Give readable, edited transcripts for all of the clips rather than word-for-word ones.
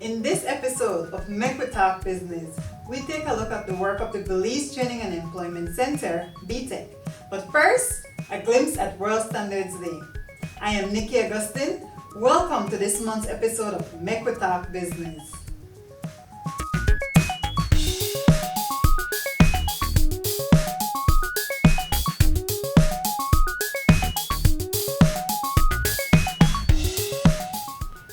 In this episode of Mek Wi Talk Business, we take a look at the work of the Belize Training and Employment Center, BTEC. But first, a glimpse at World Standards Day. I am Nikki Augustine. Welcome to this month's episode of Mek Wi Talk Business.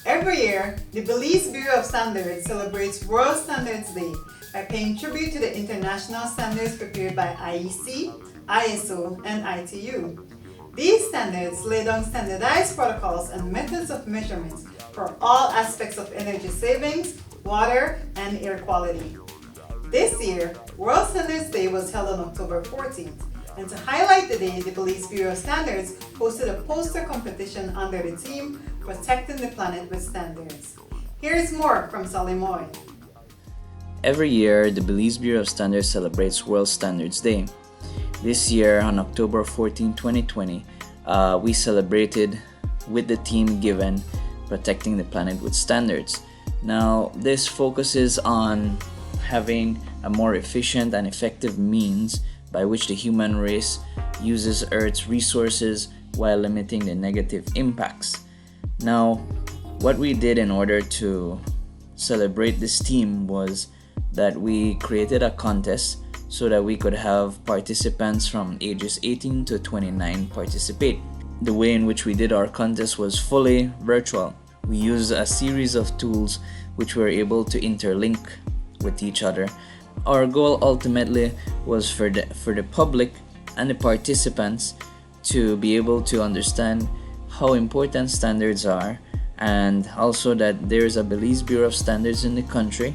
Every year, the Belize Bureau of Standards celebrates World Standards Day by paying tribute to the international standards prepared by IEC, ISO, and ITU. These standards lay down standardized protocols and methods of measurements for all aspects of energy savings, water, and air quality. This year, World Standards Day was held on October 14th, and to highlight the day, the Belize Bureau of Standards hosted a poster competition under the theme Protecting the Planet with Standards. Here's more from Salimoy. Every year, the Belize Bureau of Standards celebrates World Standards Day. This year, on October 14, 2020, we celebrated with the theme given Protecting the Planet with Standards. Now, this focuses on having a more efficient and effective means by which the human race uses Earth's resources while limiting the negative impacts. Now, what we did in order to celebrate this theme was that we created a contest so that we could have participants from ages 18 to 29 participate. The way in which we did our contest was fully virtual. We used a series of tools which were able to interlink with each other. Our goal ultimately was for the public and the participants to be able to understand how important standards are, and also that there is a Belize Bureau of Standards in the country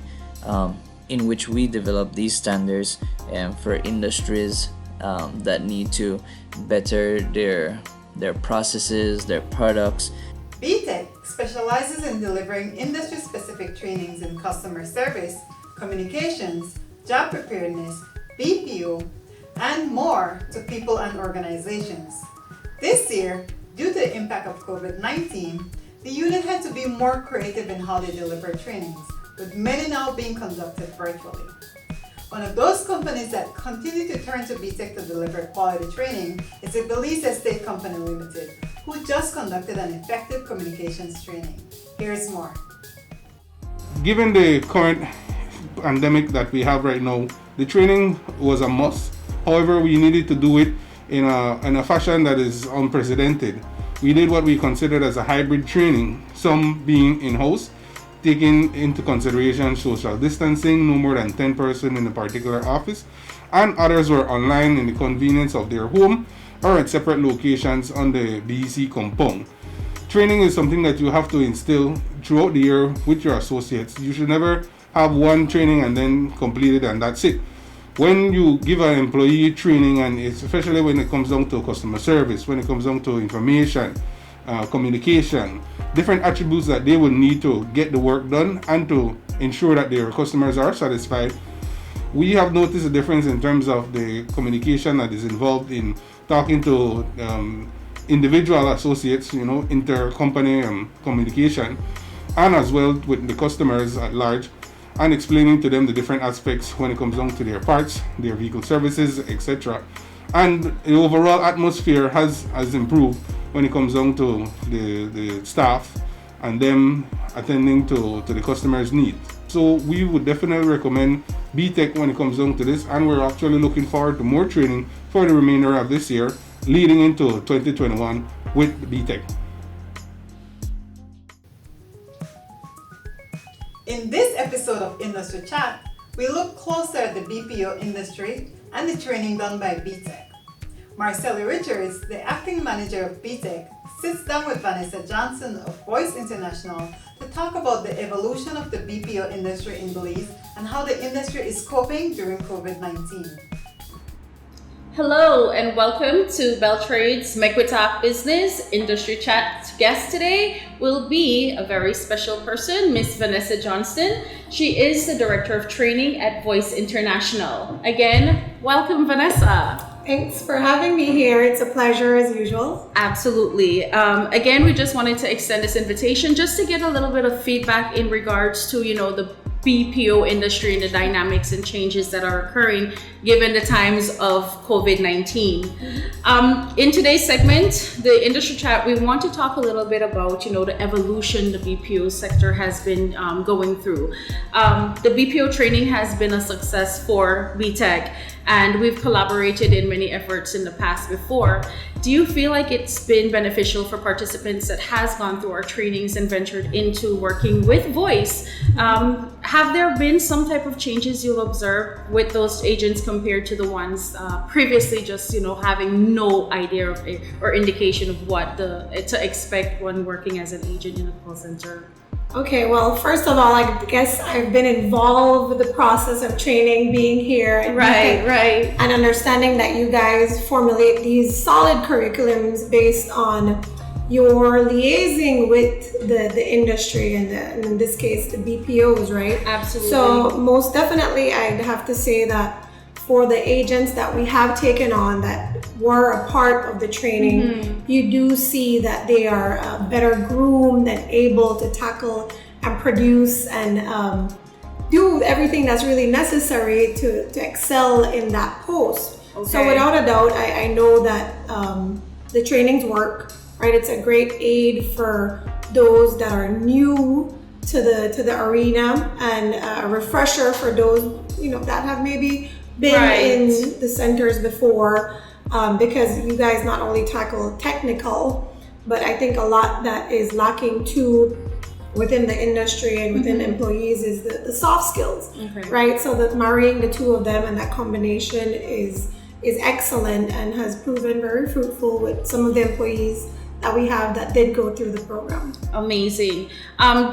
in which we develop these standards for industries that need to better their processes, their products. BTEC specializes in delivering industry-specific trainings in customer service, communications, job preparedness, BPO, and more to people and organizations. This year, due to the impact of COVID-19, the unit had to be more creative in how they deliver trainings, with many now being conducted virtually. One of those companies that continue to turn to BTEC to deliver quality training is the Belize Estate Company Limited, who just conducted an effective communications training. Here's more. Given the current pandemic that we have right now, the training was a must. However, we needed to do it in a fashion that is unprecedented. We did what we considered as a hybrid training, some being in-house, taking into consideration social distancing, no more than 10 persons in a particular office, and others were online in the convenience of their home or at separate locations on the BEC compound. Training is something that you have to instill throughout the year with your associates. You should never have one training and then complete it and that's it. When you give an employee training, and especially when it comes down to customer service, when it comes down to information, communication, different attributes that they will need to get the work done and to ensure that their customers are satisfied, we have noticed a difference in terms of the communication that is involved in talking to individual associates, intercompany communication, and as well with the customers at large, and explaining to them the different aspects when it comes down to their parts, their vehicle services, etc. And the overall atmosphere has improved when it comes down to the staff and them attending to the customer's needs. So we would definitely recommend BTEC when it comes down to this, and we're actually looking forward to more training for the remainder of this year, leading into 2021 with BTEC. In this episode of Industry Chat, we look closer at the BPO industry and the training done by BTEC. Marcella Richards, the acting manager of BTEC, sits down with Vanessa Johnson of Voice International to talk about the evolution of the BPO industry in Belize and how the industry is coping during COVID-19. Hello and welcome to BELTRAIDE's Mek Wi Talk Business Industry Chat. Guest today will be a very special person, Miss Vanessa Johnston. She is the Director of Training at Voice International. Again, welcome Vanessa. Thanks for having me here. It's a pleasure as usual. Absolutely. Again, we just wanted to extend this invitation just to get a little bit of feedback in regards to, the BPO industry and the dynamics and changes that are occurring given the times of COVID-19. In today's segment, the industry chat, we want to talk a little bit about, the evolution the BPO sector has been going through. The BPO training has been a success for BTEC, and we've collaborated in many efforts in the past before. Do you feel like it's been beneficial for participants that has gone through our trainings and ventured into working with voice? Have there been some type of changes you'll observe with those agents compared to the ones previously just, having no idea of or indication of what to expect when working as an agent in a call center? Okay, well, first of all, I guess I've been involved with the process of training, being here, and right, and understanding that you guys formulate these solid curriculums based on your liaising with the industry and in this case the BPOs, right? Absolutely. So most definitely, I'd have to say that for the agents that we have taken on that were a part of the training, you do see that they are better groomed and able to tackle and produce and do everything that's really necessary to excel in that post. Okay. So without a doubt, I know that the trainings work, right? It's a great aid for those that are new to the arena, and a refresher for those that have maybe been in the centers before, because you guys not only tackle technical, but I think a lot that is lacking too within the industry and within employees is the soft skills, right? So that marrying the two of them and that combination is excellent and has proven very fruitful with some of the employees that we have that did go through the program. Amazing.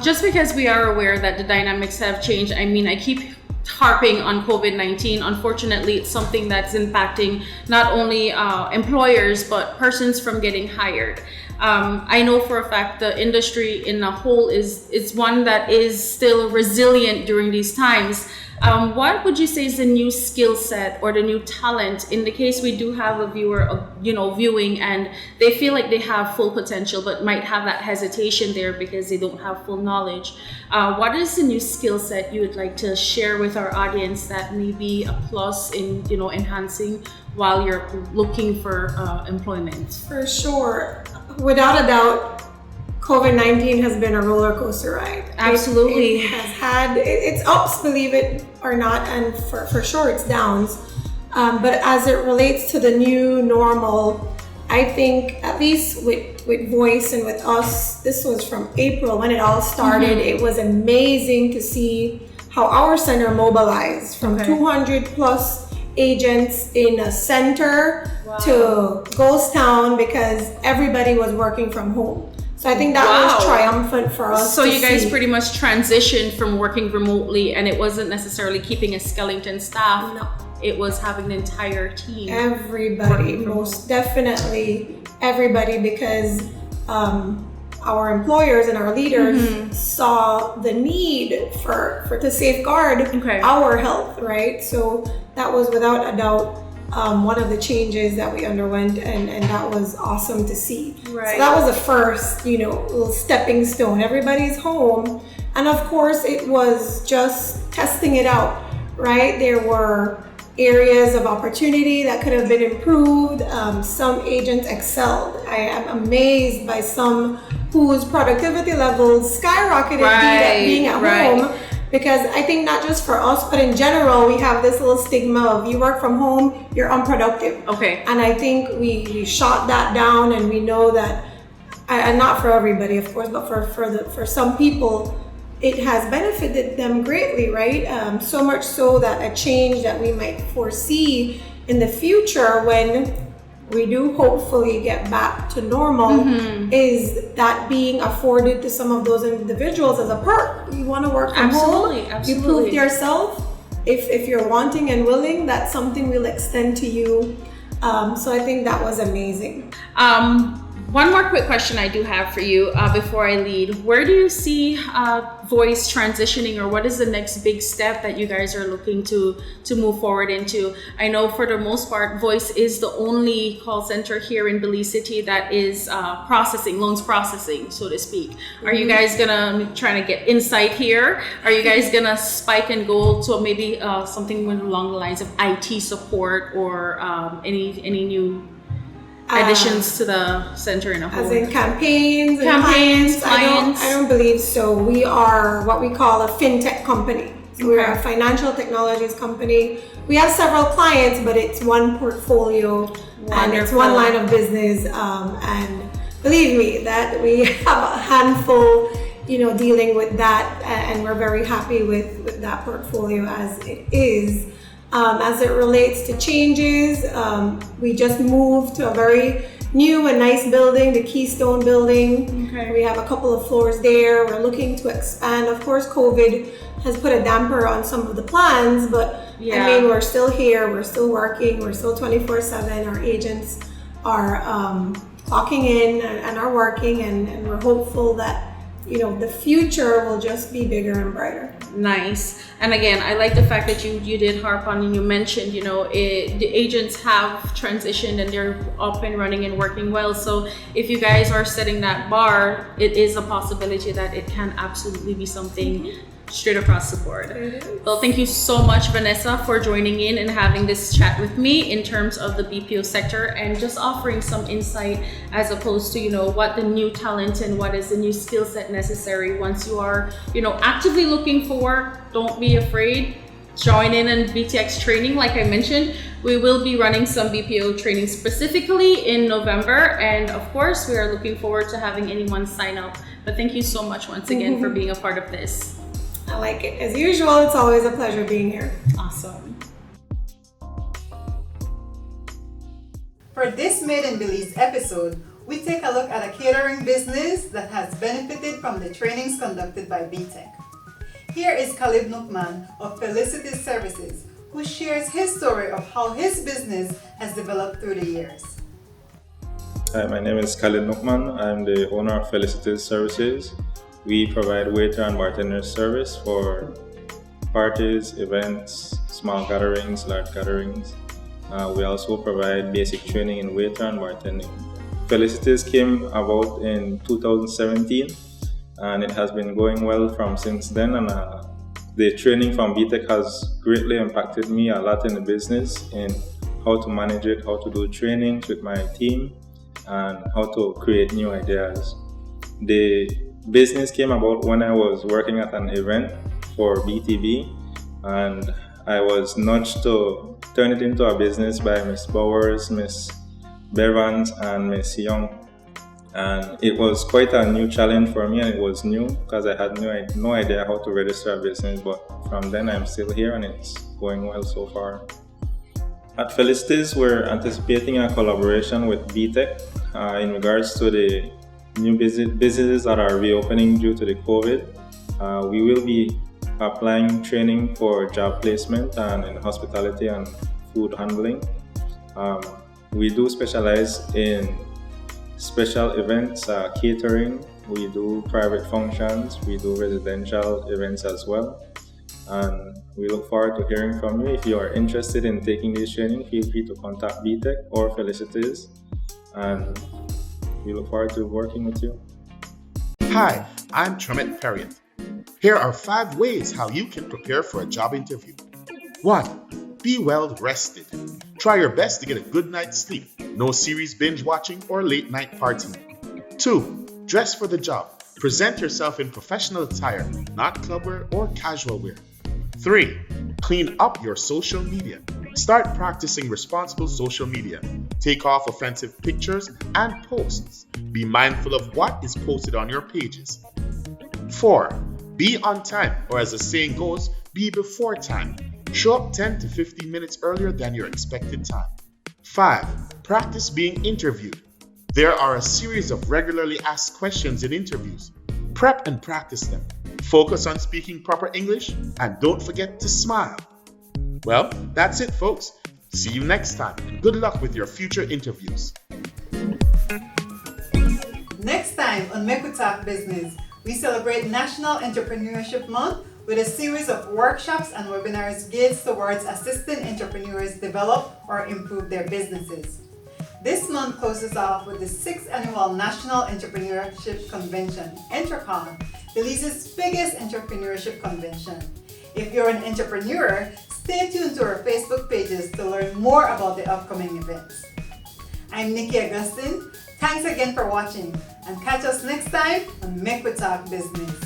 Just because we are aware that the dynamics have changed, I keep harping on COVID-19. Unfortunately, it's something that's impacting not only employers, but persons from getting hired. I know for a fact the industry in a whole is one that is still resilient during these times. What would you say is the new skill set or the new talent in the case we do have a viewer, viewing and they feel like they have full potential but might have that hesitation there because they don't have full knowledge? What is the new skill set you would like to share with our audience that may be a plus in, enhancing while you're looking for employment? For sure. Without a doubt, COVID-19 has been a roller coaster ride. Absolutely. It has had its ups, believe it or not, and for sure its downs. But as it relates to the new normal, I think at least with voice and with us, this was from April when it all started. It was amazing to see how our center mobilized from 200 plus agents in a center to ghost town because everybody was working from home. So I think that was triumphant for us. So you guys pretty much transitioned from working remotely, and it wasn't necessarily keeping a skeleton staff. No. It was having the entire team. Everybody, most definitely everybody, because our employers and our leaders saw the need for to safeguard our health, right? So that was without a doubt one of the changes that we underwent, and that was awesome to see. Right. So that was the first, little stepping stone. Everybody's home, and of course it was just testing it out, right? There were areas of opportunity that could have been improved. Some agents excelled. I am amazed by some whose productivity levels skyrocketed being at home. Because I think not just for us, but in general, we have this little stigma of you work from home, you're unproductive. Okay. And I think we shot that down, and we know that, and not for everybody, of course, but for some people, it has benefited them greatly, right? So much so that a change that we might foresee in the future when we do hopefully get back to normal is that being afforded to some of those individuals as a perk. You want to work from home, you proved yourself. If you're wanting and willing, that's something we'll extend to you. So I think that was amazing. One more quick question I do have for you before I lead. Where do you see voice transitioning, or what is the next big step that you guys are looking to move forward into? I know for the most part, voice is the only call center here in Belize City that is loans processing, so to speak. Are you guys gonna try to get insight here? Are you guys gonna spike and go to maybe something along the lines of IT support, or any new additions to the center in a whole? As in campaigns and clients? I don't believe so. We are what we call a fintech company. So we're a financial technologies company. We have several clients, but it's one portfolio and it's one line of business. And believe me, that we have a handful, dealing with that, and we're very happy with that portfolio as it is. As it relates to changes, we just moved to a very new and nice building, the Keystone building. Okay. We have a couple of floors there. We're looking to expand. Of course, COVID has put a damper on some of the plans, but we're still here. We're still working. We're still 24/7. Our agents are clocking in and are working, and we're hopeful that the future will just be bigger and brighter. Nice. And again, I like the fact that you did harp on, and you mentioned, the agents have transitioned and they're up and running and working well. So if you guys are setting that bar, it is a possibility that it can absolutely be something straight across the board. Well, thank you so much, Vanessa, for joining in and having this chat with me in terms of the BPO sector, and just offering some insight as opposed to, what the new talent and what is the new skill set necessary once you are, actively looking for work. Don't be afraid. Join in BTEC's training. Like I mentioned, we will be running some BPO training specifically in November. And of course, we are looking forward to having anyone sign up. But thank you so much once again for being a part of this. I like it. As usual, it's always a pleasure being here. Awesome. For this Made in Belize episode, we take a look at a catering business that has benefited from the trainings conducted by BTEC. Here is Khalid Nukman of Felixs Services, who shares his story of how his business has developed through the years. Hi, my name is Khalid Nukman. I'm the owner of Felixs Services. We provide waiter and bartender service for parties, events, small gatherings, large gatherings. We also provide basic training in waiter and bartending. Felixs came about in 2017, and it has been going well from since then. And the training from BTEC has greatly impacted me a lot in the business, in how to manage it, how to do trainings with my team, and how to create new ideas. The business came about when I was working at an event for BTB, and I was nudged to turn it into a business by Miss Bowers, Miss Bevans, and Miss Young. And it was quite a new challenge for me, and it was new because I had no idea how to register a business, but from then I'm still here and it's going well so far. At Felixs, we're anticipating a collaboration with BTEC in regards to the new businesses that are reopening due to the COVID. We will be applying training for job placement and in hospitality and food handling. We do specialize in special events, catering. We do private functions. We do residential events as well. And we look forward to hearing from you. If you are interested in taking this training, feel free to contact BTEC or Felixs, and we look forward to working with you. Hi, I'm Tremet Perriott. Here are 5 ways how you can prepare for a job interview. 1. Be well rested. Try your best to get a good night's sleep. No series binge watching or late night partying. 2. Dress for the job. Present yourself in professional attire, not club wear or casual wear. 3. Clean up your social media. Start practicing responsible social media. Take off offensive pictures and posts. Be mindful of what is posted on your pages. 4. Be on time, or as the saying goes, be before time. Show up 10 to 15 minutes earlier than your expected time. 5. Practice being interviewed. There are a series of regularly asked questions in interviews. Prep and practice them. Focus on speaking proper English, and don't forget to smile. Well, that's it, folks. See you next time. Good luck with your future interviews. time on Mek Wi Talk Business, we celebrate National Entrepreneurship Month with a series of workshops and webinars geared towards assisting entrepreneurs develop or improve their businesses. This month closes off with the 6th Annual National Entrepreneurship Convention, ENTRACON, Belize's biggest entrepreneurship convention. If you're an entrepreneur, stay tuned to our Facebook pages to learn more about the upcoming events. I'm Nikki Augustine. Thanks again for watching, and catch us next time on Mek Wi Talk Business.